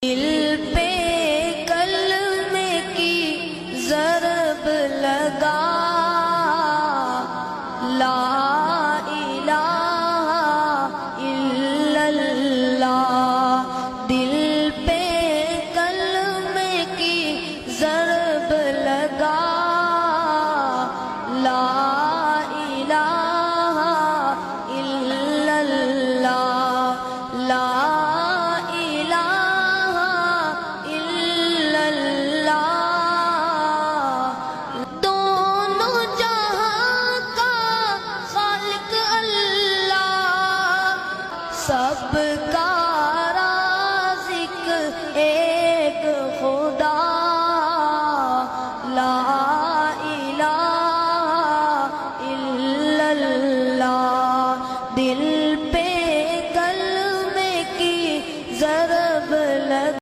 دل پہ کلمے کی ضرب لگا، لا الہ الا اللہ۔ دل پہ کلمے کی ضرب لگا، لا الہ الا اللہ، لا سب کا رازق